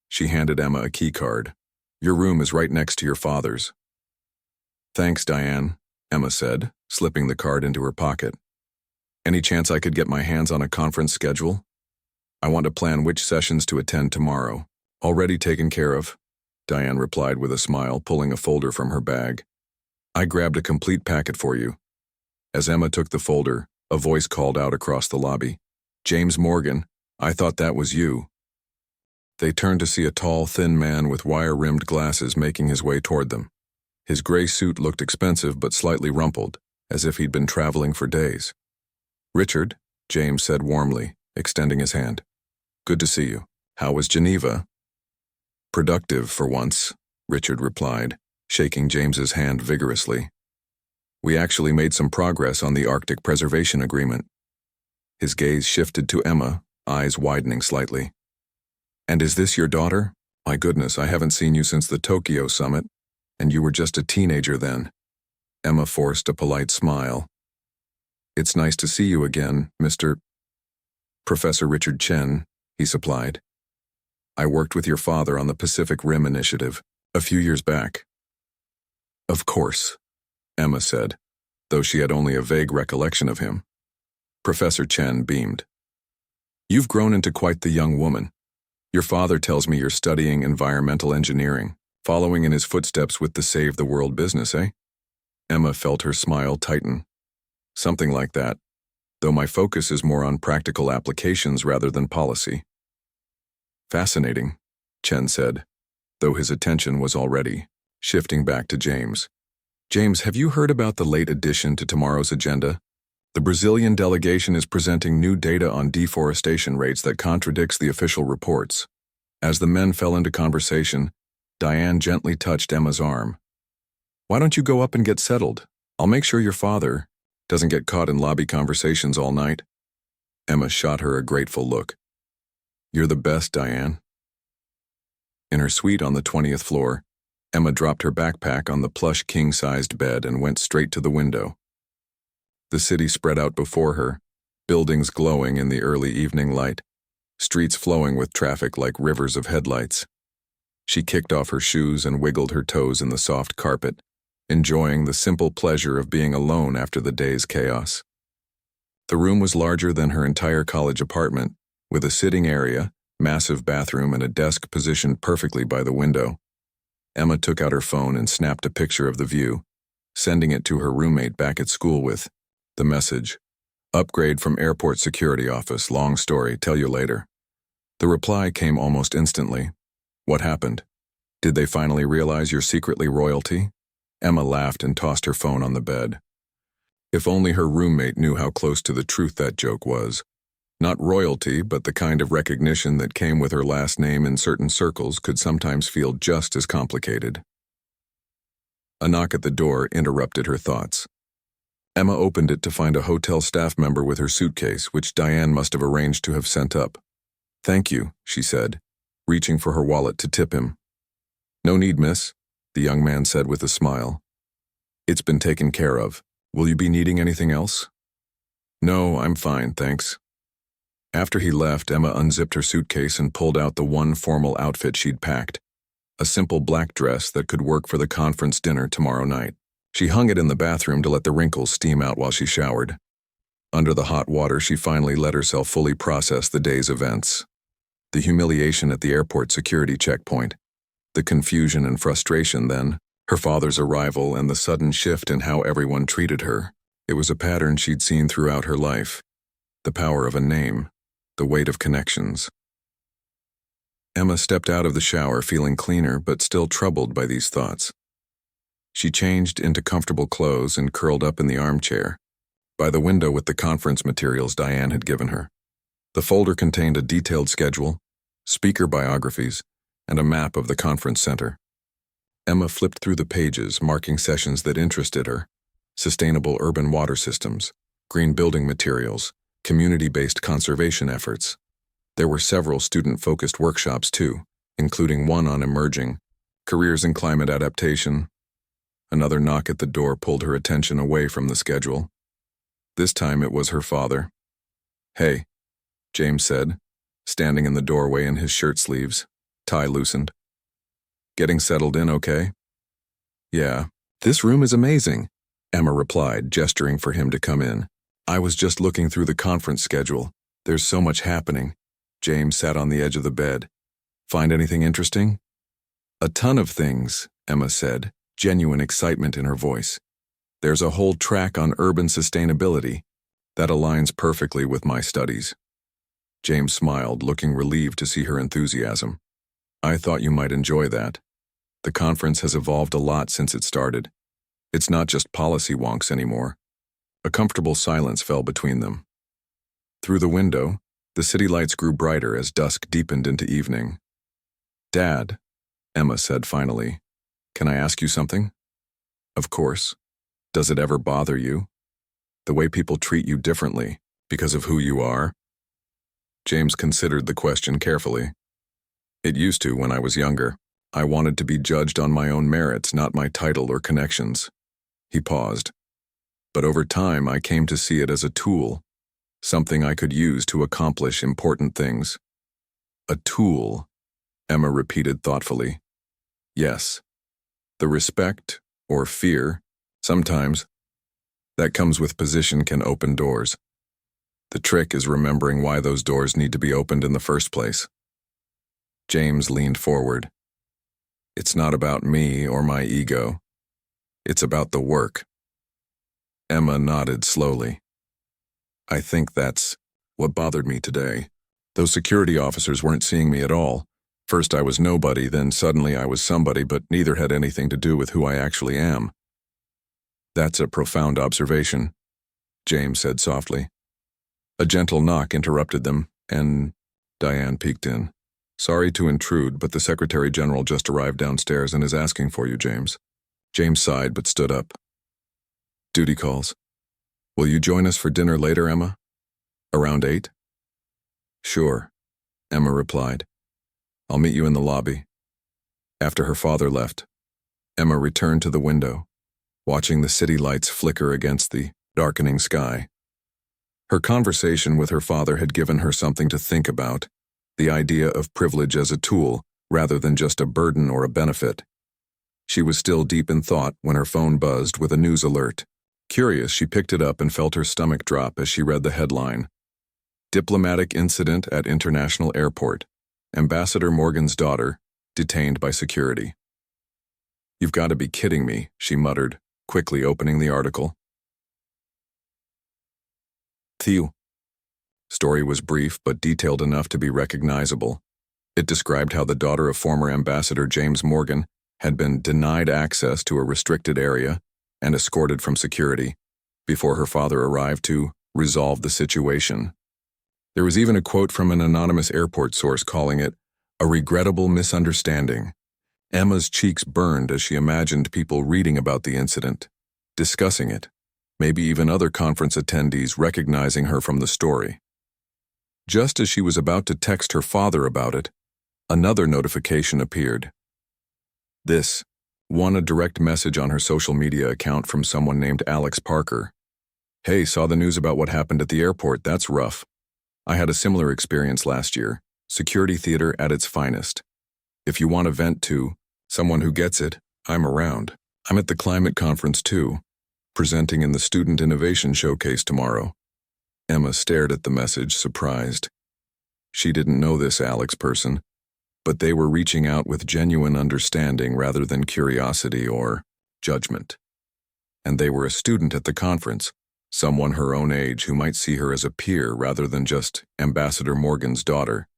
She handed Emma a keycard. "Your room is right next to your father's." "Thanks, Diane," Emma said, slipping the card into her pocket. "Any chance I could get my hands on a conference schedule? I want to plan which sessions to attend tomorrow." "Already taken care of," Diane replied with a smile, pulling a folder from her bag. "I grabbed a complete packet for you." As Emma took the folder, a voice called out across the lobby. "James Morgan, I thought that was you." They turned to see a tall, thin man with wire-rimmed glasses making his way toward them. His gray suit looked expensive but slightly rumpled, as if he'd been traveling for days. "Richard," James said warmly, extending his hand. "Good to see you. How was Geneva?" "Productive for once," Richard replied, shaking James's hand vigorously. "We actually made some progress on the Arctic Preservation Agreement." His gaze shifted to Emma, eyes widening slightly. "And is this your daughter? My goodness, I haven't seen you since the Tokyo summit, and you were just a teenager then." Emma forced a polite smile. "It's nice to see you again, Mr. Professor Richard Chen," he supplied. "I worked with your father on the Pacific Rim Initiative a few years back." "Of course," Emma said, though she had only a vague recollection of him. Professor Chen beamed. "You've grown into quite the young woman. Your father tells me you're studying environmental engineering, following in his footsteps with the Save the World business, eh?" Emma felt her smile tighten. "Something like that, though my focus is more on practical applications rather than policy." "Fascinating," Chen said, though his attention was already shifting back to James. "James, have you heard about the late addition to tomorrow's agenda? The Brazilian delegation is presenting new data on deforestation rates that contradicts the official reports." As the men fell into conversation, Diane gently touched Emma's arm. "Why don't you go up and get settled? I'll make sure your father doesn't get caught in lobby conversations all night." Emma shot her a grateful look. "You're the best, Diane." In her suite on the 20th floor, Emma dropped her backpack on the plush king-sized bed and went straight to the window. The city spread out before her, buildings glowing in the early evening light, streets flowing with traffic like rivers of headlights. She kicked off her shoes and wiggled her toes in the soft carpet, enjoying the simple pleasure of being alone after the day's chaos. The room was larger than her entire college apartment, with a sitting area, massive bathroom, and a desk positioned perfectly by the window. Emma took out her phone and snapped a picture of the view, sending it to her roommate back at school with the message, "Upgrade from airport security office, long story, tell you later." The reply came almost instantly. "What happened? Did they finally realize you're secretly royalty?" Emma laughed and tossed her phone on the bed. If only her roommate knew how close to the truth that joke was. Not royalty, but the kind of recognition that came with her last name in certain circles could sometimes feel just as complicated. A knock at the door interrupted her thoughts. Emma opened it to find a hotel staff member with her suitcase, which Diane must have arranged to have sent up. "Thank you," she said, reaching for her wallet to tip him. "No need, miss," the young man said with a smile. "It's been taken care of. Will you be needing anything else?" "No, I'm fine, thanks." After he left, Emma unzipped her suitcase and pulled out the one formal outfit she'd packed, a simple black dress that could work for the conference dinner tomorrow night. She hung it in the bathroom to let the wrinkles steam out while she showered. Under the hot water, she finally let herself fully process the day's events. The humiliation at the airport security checkpoint, the confusion and frustration then, her father's arrival, and the sudden shift in how everyone treated her. It was a pattern she'd seen throughout her life. The power of a name, the weight of connections. Emma stepped out of the shower feeling cleaner but still troubled by these thoughts. She changed into comfortable clothes and curled up in the armchair, by the window with the conference materials Diane had given her. The folder contained a detailed schedule, speaker biographies, and a map of the conference center. Emma flipped through the pages, marking sessions that interested her: sustainable urban water systems, green building materials, community-based conservation efforts. There were several student-focused workshops too, including one on emerging careers in climate adaptation. Another knock at the door pulled her attention away from the schedule. This time it was her father. "Hey," James said, standing in the doorway in his shirt sleeves, tie loosened. "Getting settled in okay?" "Yeah. This room is amazing," Emma replied, gesturing for him to come in. "I was just looking through the conference schedule. There's so much happening." James sat on the edge of the bed. "Find anything interesting?" "A ton of things," Emma said, genuine excitement in her voice. "There's a whole track on urban sustainability. That aligns perfectly with my studies." James smiled, looking relieved to see her enthusiasm. "I thought you might enjoy that. The conference has evolved a lot since it started. It's not just policy wonks anymore." A comfortable silence fell between them. Through the window, the city lights grew brighter as dusk deepened into evening. "Dad," Emma said finally, "can I ask you something?" "Of course. Does it ever bother you? The way people treat you differently, because of who you are?" James considered the question carefully. "It used to when I was younger. I wanted to be judged on my own merits, not my title or connections." He paused. "But over time, I came to see it as a tool, something I could use to accomplish important things." "A tool," Emma repeated thoughtfully. "Yes. The respect, or fear, sometimes, that comes with position can open doors. The trick is remembering why those doors need to be opened in the first place." James leaned forward. "It's not about me or my ego. It's about the work." Emma nodded slowly. "I think that's what bothered me today. Those security officers weren't seeing me at all. First I was nobody, then suddenly I was somebody, but neither had anything to do with who I actually am." "That's a profound observation," James said softly. A gentle knock interrupted them, and Diane peeked in. "Sorry to intrude, but the Secretary General just arrived downstairs and is asking for you, James." James sighed but stood up. "Duty calls. Will you join us for dinner later, Emma? Around 8? "Sure," Emma replied. "I'll meet you in the lobby." After her father left, Emma returned to the window, watching the city lights flicker against the darkening sky. Her conversation with her father had given her something to think about, the idea of privilege as a tool rather than just a burden or a benefit. She was still deep in thought when her phone buzzed with a news alert. Curious, she picked it up and felt her stomach drop as she read the headline. "Diplomatic Incident at International Airport. Ambassador Morgan's daughter detained by security." "You've got to be kidding me," she muttered, quickly opening the article. The story was brief but detailed enough to be recognizable. It described how the daughter of former Ambassador James Morgan had been denied access to a restricted area and escorted from security before her father arrived to resolve the situation. There was even a quote from an anonymous airport source calling it a regrettable misunderstanding, Emma's cheeks burned as she imagined people reading about the incident, discussing it, maybe even other conference attendees recognizing her from the story. Just as she was about to text her father about it, another notification appeared. This one, a direct message on her social media account from someone named Alex Parker. "Hey, saw the news about what happened at the airport. That's rough. I had a similar experience last year. Security theater at its finest. If you want to vent to someone who gets it, I'm around. I'm at the climate conference too, presenting in the Student Innovation Showcase tomorrow." Emma stared at the message, surprised. She didn't know this Alex person, but they were reaching out with genuine understanding rather than curiosity or judgment. And they were a student at the conference, someone her own age who might see her as a peer rather than just Ambassador Morgan's daughter.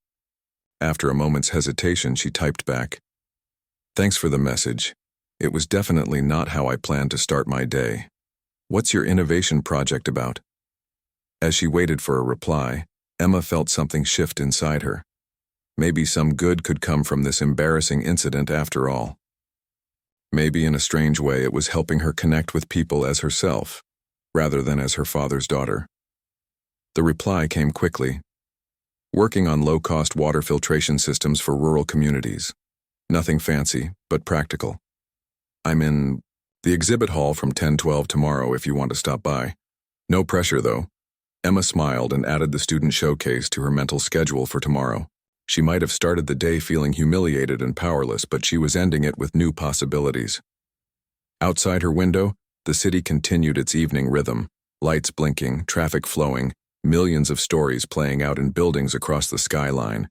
After a moment's hesitation, she typed back, "Thanks for the message. It was definitely not how I planned to start my day. What's your innovation project about?" As she waited for a reply, Emma felt something shift inside her. Maybe some good could come from this embarrassing incident after all. Maybe in a strange way it was helping her connect with people as herself, rather than as her father's daughter. The reply came quickly. "Working on low-cost water filtration systems for rural communities. Nothing fancy, but practical. I'm in the exhibit hall from 10:12 tomorrow if you want to stop by. No pressure, though." Emma smiled and added the student showcase to her mental schedule for tomorrow. She might have started the day feeling humiliated and powerless, but she was ending it with new possibilities. Outside her window, the city continued its evening rhythm, lights blinking, traffic flowing, millions of stories playing out in buildings across the skyline.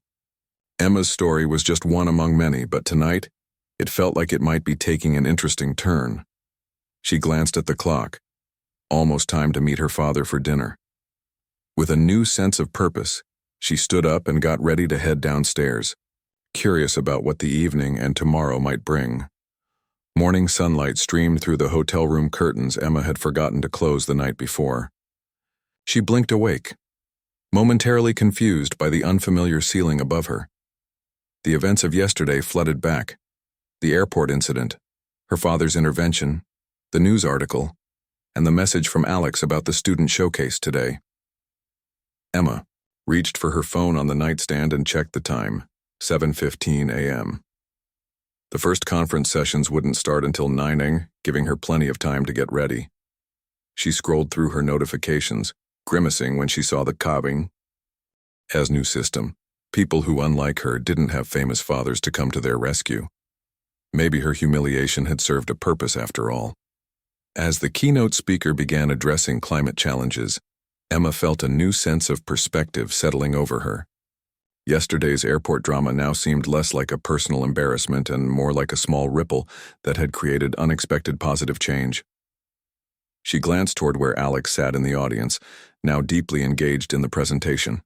Emma's story was just one among many, but tonight, it felt like it might be taking an interesting turn. She glanced at the clock. Almost time to meet her father for dinner. With a new sense of purpose, she stood up and got ready to head downstairs, curious about what the evening and tomorrow might bring. Morning sunlight streamed through the hotel room curtains Emma had forgotten to close the night before. She blinked awake, momentarily confused by the unfamiliar ceiling above her. The events of yesterday flooded back. The airport incident, her father's intervention, the news article, and the message from Alex about the student showcase today. Emma reached for her phone on the nightstand and checked the time, 7:15 a.m. The first conference sessions wouldn't start until 9 a.m., giving her plenty of time to get ready. She scrolled through her notifications, grimacing when she saw the Cobbing as new system. People who, unlike her, didn't have famous fathers to come to their rescue. Maybe her humiliation had served a purpose after all. As the keynote speaker began addressing climate challenges, Emma felt a new sense of perspective settling over her. Yesterday's airport drama now seemed less like a personal embarrassment and more like a small ripple that had created unexpected positive change. She glanced toward where Alex sat in the audience, now deeply engaged in the presentation.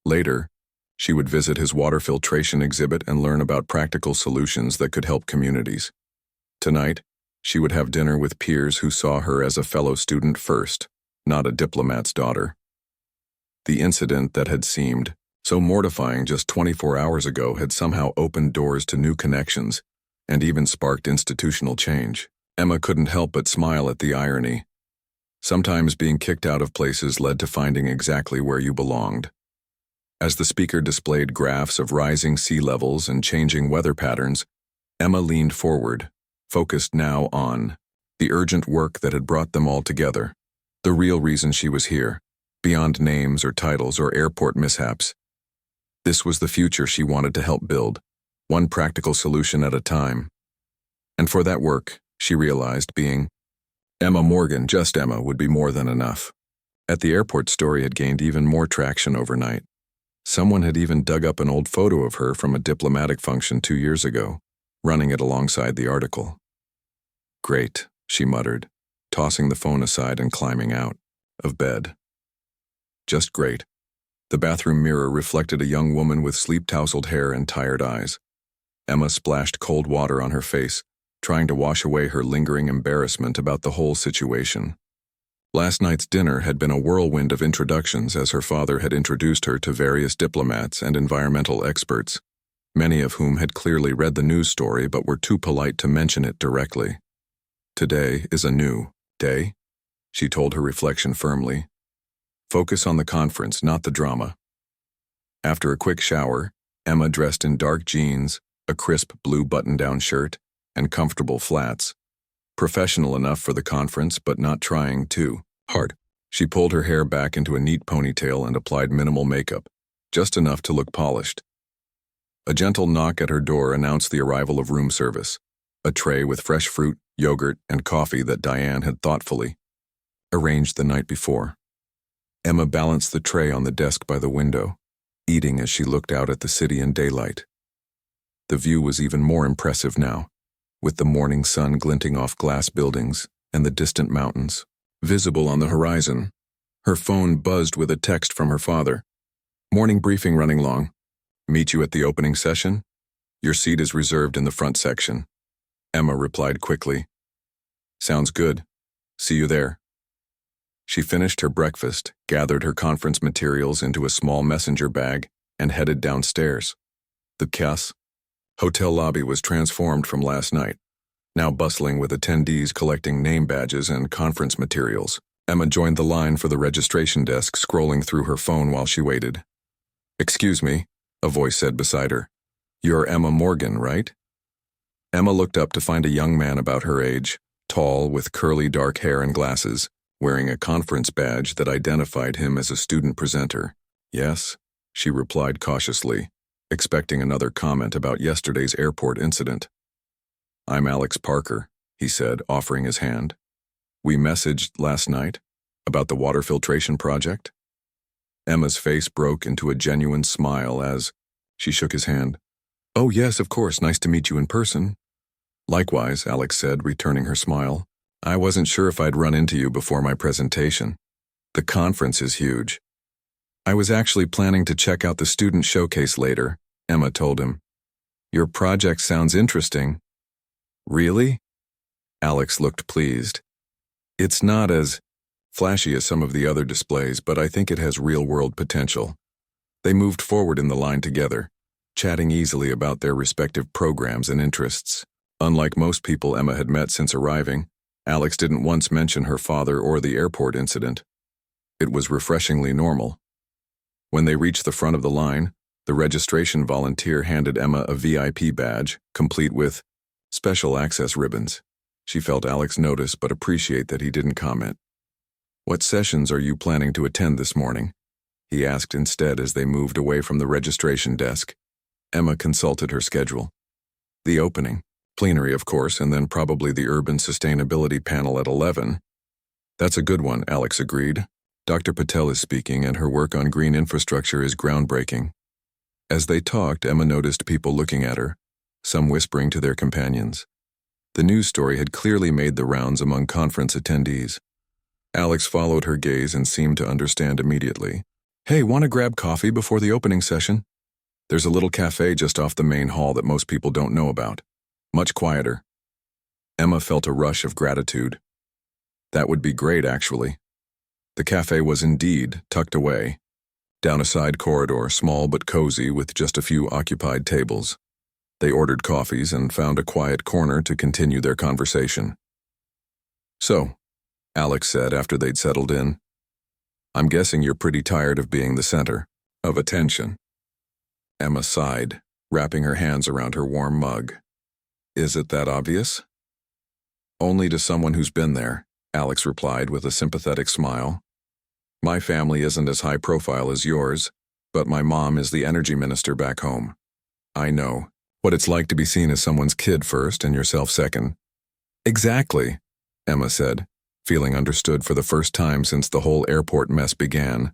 Later, she would visit his water filtration exhibit and learn about practical solutions that could help communities. Tonight, she would have dinner with peers who saw her as a fellow student first, not a diplomat's daughter. The incident that had seemed so mortifying just 24 hours ago had somehow opened doors to new connections and even sparked institutional change. Emma couldn't help but smile at the irony. Sometimes being kicked out of places led to finding exactly where you belonged. As the speaker displayed graphs of rising sea levels and changing weather patterns, Emma leaned forward, focused now on the urgent work that had brought them all together. The real reason she was here, beyond names or titles or airport mishaps. This was the future she wanted to help build, one practical solution at a time. And for that work, she realized being Emma Morgan, just Emma, would be more than enough. At the airport, story had gained even more traction overnight. Someone had even dug up an old photo of her from a diplomatic function 2 years ago, running it alongside the article. "Great," she muttered, tossing the phone aside and climbing out of bed. Just great. The bathroom mirror reflected a young woman with sleep-tousled hair and tired eyes. Emma splashed cold water on her face, trying to wash away her lingering embarrassment about the whole situation. Last night's dinner had been a whirlwind of introductions as her father had introduced her to various diplomats and environmental experts. many of whom had clearly read the news story but were too polite to mention it directly. Today is a new day, she told her reflection firmly. Focus on the conference, not the drama. After a quick shower, Emma, dressed in dark jeans, a crisp blue button-down shirt, and comfortable flats. Professional enough for the conference, but not trying too hard. She pulled her hair back into a neat ponytail and applied minimal makeup, just enough to look polished. A gentle knock at her door announced the arrival of room service, a tray with fresh fruit, yogurt, and coffee that Diane had thoughtfully arranged the night before. Emma balanced the tray on the desk by the window, eating as she looked out at the city in daylight. The view was even more impressive now, with the morning sun glinting off glass buildings and the distant mountains visible on the horizon. Her phone buzzed with a text from her father. Morning briefing running long. Meet you at the opening session? Your seat is reserved in the front section. Emma replied quickly. Sounds good. See you there. She finished her breakfast, gathered her conference materials into a small messenger bag, and headed downstairs. The Cass hotel lobby was transformed from last night, now bustling with attendees collecting name badges and conference materials. Emma joined the line for the registration desk, scrolling through her phone while she waited. Excuse me, a voice said beside her. You're Emma Morgan, right? Emma looked up to find a young man about her age, tall, with curly dark hair and glasses, wearing a conference badge that identified him as a student presenter. Yes, she replied cautiously, expecting another comment about yesterday's airport incident. I'm Alex Parker, he said, offering his hand. We messaged last night about the water filtration project. Emma's face broke into a genuine smile as she shook his hand. Oh yes, of course, nice to meet you in person. Likewise, Alex said, returning her smile. I wasn't sure if I'd run into you before my presentation. The conference is huge. I was actually planning to check out the student showcase later, Emma told him. Your project sounds interesting. Really? Alex looked pleased. It's not as flashy as some of the other displays, but I think it has real-world potential. They moved forward in the line together, chatting easily about their respective programs and interests. Unlike most people Emma had met since arriving, Alex didn't once mention her father or the airport incident. It was refreshingly normal. When they reached the front of the line, the registration volunteer handed Emma a VIP badge, complete with special access ribbons. She felt Alex notice but appreciate that he didn't comment. What sessions are you planning to attend this morning? He asked instead as they moved away from the registration desk. Emma consulted her schedule. The opening, plenary of course, and then probably the urban sustainability panel at 11. That's a good one, Alex agreed. Dr. Patel is speaking and her work on green infrastructure is groundbreaking. As they talked, Emma noticed people looking at her, some whispering to their companions. The news story had clearly made the rounds among conference attendees. Alex followed her gaze and seemed to understand immediately. Hey, want to grab coffee before the opening session? There's a little cafe just off the main hall that most people don't know about. Much quieter. Emma felt a rush of gratitude. That would be great, actually. The cafe was indeed tucked away, down a side corridor, small but cozy with just a few occupied tables. They ordered coffees and found a quiet corner to continue their conversation. So, Alex said after they'd settled in, I'm guessing you're pretty tired of being the center of attention. Emma sighed, wrapping her hands around her warm mug. Is it that obvious? Only to someone who's been there, Alex replied with a sympathetic smile. My family isn't as high profile as yours, but my mom is the energy minister back home. I know what it's like to be seen as someone's kid first and yourself second. Exactly, Emma said, feeling understood for the first time since the whole airport mess began.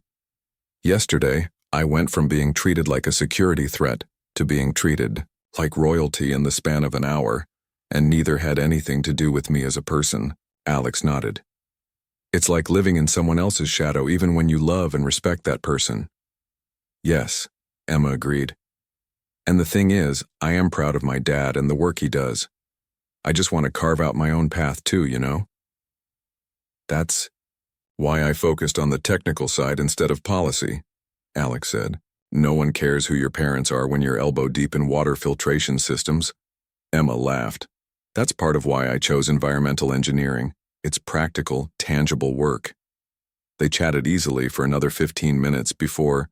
Yesterday, I went from being treated like a security threat to being treated like royalty in the span of an hour, and neither had anything to do with me as a person, Alex nodded. It's like living in someone else's shadow even when you love and respect that person. Yes, Emma agreed. And the thing is, I am proud of my dad and the work he does. I just want to carve out my own path too, you know? That's why I focused on the technical side instead of policy, Alex said, No one cares who your parents are when you're elbow deep in water filtration systems. Emma laughed. That's part of why I chose environmental engineering. It's practical, tangible work. They chatted easily for another 15 minutes before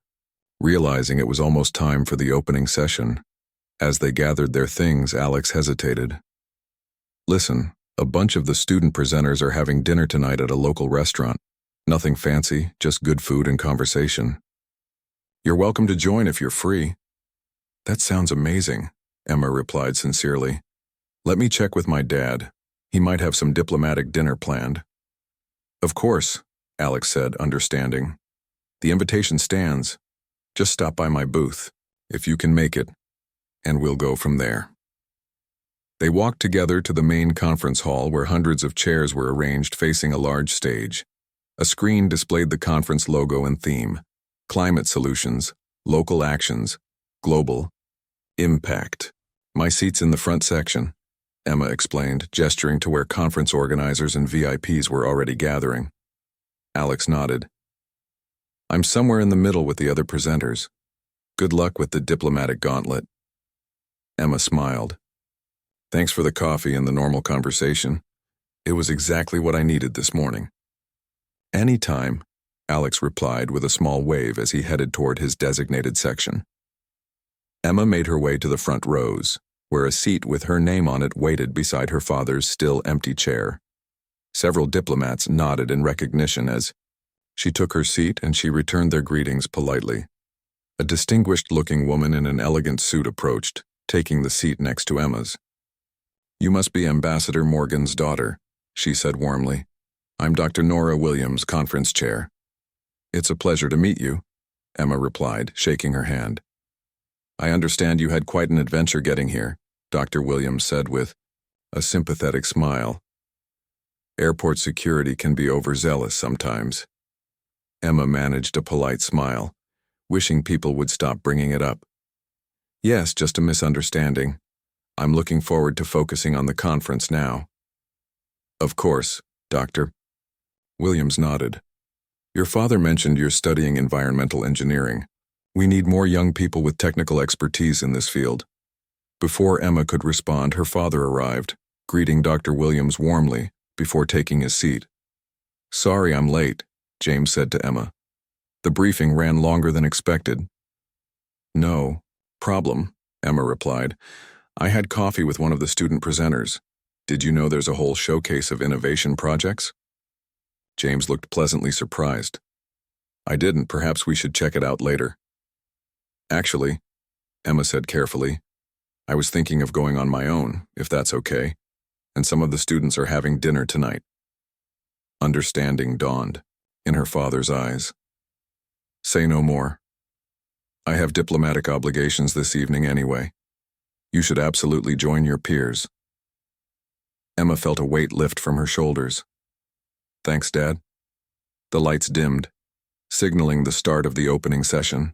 realizing it was almost time for the opening session. As they gathered their things, Alex hesitated. Listen, a bunch of the student presenters are having dinner tonight at a local restaurant. Nothing fancy, just good food and conversation. You're welcome to join if you're free. That sounds amazing, Emma replied sincerely. Let me check with my dad. He might have some diplomatic dinner planned. Of course, Alex said, understanding. The invitation stands. Just stop by my booth, if you can make it, and we'll go from there. They walked together to the main conference hall where hundreds of chairs were arranged facing a large stage. A screen displayed the conference logo and theme: climate solutions, local actions, global impact. My seat's in the front section, Emma explained, gesturing to where conference organizers and VIPs were already gathering. Alex nodded. I'm somewhere in the middle with the other presenters. Good luck with the diplomatic gauntlet. Emma smiled. Thanks for the coffee and the normal conversation. It was exactly what I needed this morning. Anytime, Alex replied with a small wave as he headed toward his designated section. Emma made her way to the front rows, where a seat with her name on it waited beside her father's still empty chair. Several diplomats nodded in recognition as she took her seat, and she returned their greetings politely. A distinguished-looking woman in an elegant suit approached, taking the seat next to Emma's. You must be Ambassador Morgan's daughter, she said warmly. I'm Dr. Nora Williams, conference chair. It's a pleasure to meet you, Emma replied, shaking her hand. I understand you had quite an adventure getting here, Dr. Williams said with a sympathetic smile. Airport security can be overzealous sometimes. Emma managed a polite smile, wishing people would stop bringing it up. Yes, just a misunderstanding. I'm looking forward to focusing on the conference now. Of course, Doctor. Williams nodded. Your father mentioned you're studying environmental engineering. We need more young people with technical expertise in this field. Before Emma could respond, her father arrived, greeting Dr. Williams warmly before taking his seat. Sorry I'm late, James said to Emma. The briefing ran longer than expected. No problem, Emma replied. I had coffee with one of the student presenters. Did you know there's a whole showcase of innovation projects? James looked pleasantly surprised. I didn't. Perhaps we should check it out later. Actually, Emma said carefully, I was thinking of going on my own, if that's okay, and some of the students are having dinner tonight. Understanding dawned in her father's eyes. Say no more. I have diplomatic obligations this evening anyway. You should absolutely join your peers. Emma felt a weight lift from her shoulders. Thanks, Dad. The lights dimmed, signaling the start of the opening session.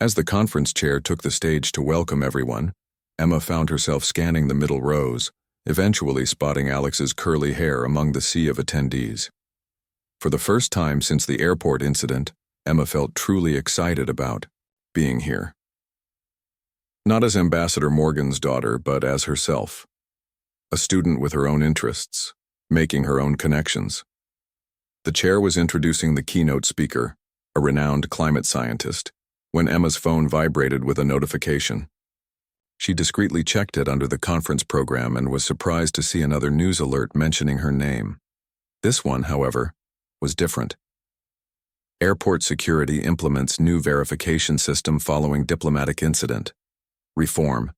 As the conference chair took the stage to welcome everyone, Emma found herself scanning the middle rows, eventually spotting Alex's curly hair among the sea of attendees. For the first time since the airport incident, Emma felt truly excited about being here. Not as Ambassador Morgan's daughter, but as herself. A student with her own interests, making her own connections. The chair was introducing the keynote speaker, a renowned climate scientist, when Emma's phone vibrated with a notification. She discreetly checked it under the conference program and was surprised to see another news alert mentioning her name. This one, however, was different. Airport security implements new verification system following diplomatic incident. Reform,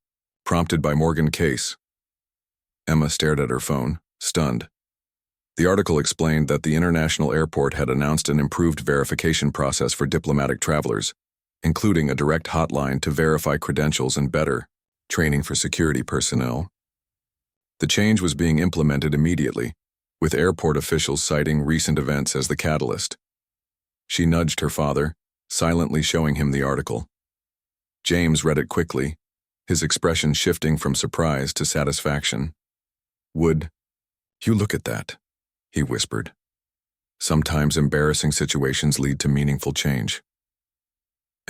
prompted by Morgan Case. Emma stared at her phone, stunned. The article explained that the international airport had announced an improved verification process for diplomatic travelers, including a direct hotline to verify credentials and better training for security personnel. The change was being implemented immediately, with airport officials citing recent events as the catalyst. She nudged her father, silently showing him the article. James read it quickly, his expression shifting from surprise to satisfaction. Would you look at that? He whispered. Sometimes embarrassing situations lead to meaningful change.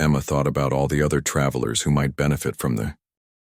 Emma thought about all the other travelers who might benefit from the